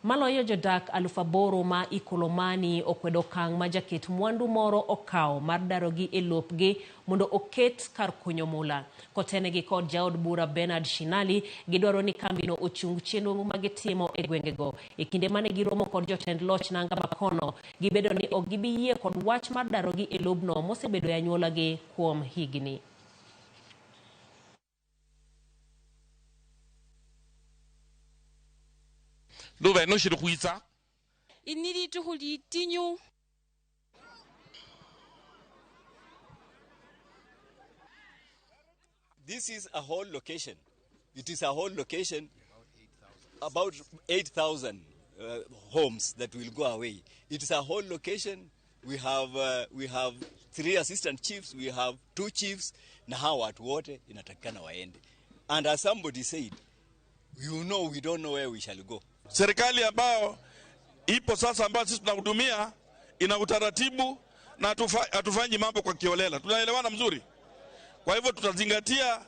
Maloyo Jodak 8,000 ma Ikolomani okwedo kang ma jaket mwandu moro okao mar darogi e lopgi mondo oket kar kunyo mula. Kotenegi kod jaod bura Bernard Shinali gidwaro ni kambino ochung chenro ma gitimo e gwengego. E kinde mane giromo kod jotend loch nanga makono, gibedo ni ok gibiyie kod wach mar darogi e lobno mosebedo anyuolagi kuom higni. This is a whole location. It is a whole location, about 8,000 homes that will go away. It is a whole location. We have 3 assistant chiefs, we have 2 chiefs, na hawa watu wote inatakikana waende. And as somebody said, we don't know where we shall go. Serikali ambao ipo sasa ambao sisi tunahudumia ina utaratibu na hatufanyi mambo kwa kiolela. Tunaelewana mzuri. Kwa hivyo tutazingatia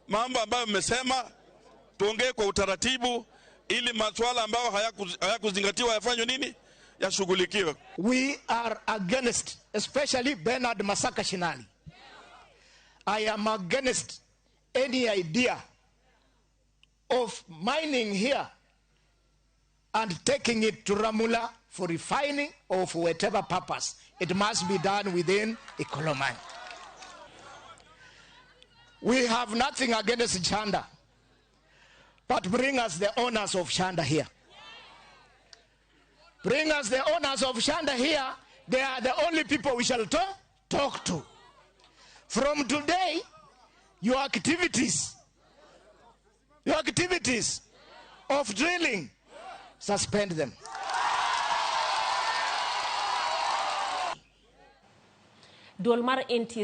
mambo ambayo mmesema, tuongee kwa utaratibu ili masuala ambayo hayakuzingatiwa yafanywe nini? Yashughulikiwe. We are against, especially Bernard Masaka Shinali. I am against any idea of mining here and taking it to Ramula for refining or for whatever purpose. It must be done within Ikolomani. We have nothing against Chanda, but bring us the owners of Chanda here. Bring us the owners of Chanda here. They are the only people we shall talk to. From today, your activities of drilling, suspend them. Dual mar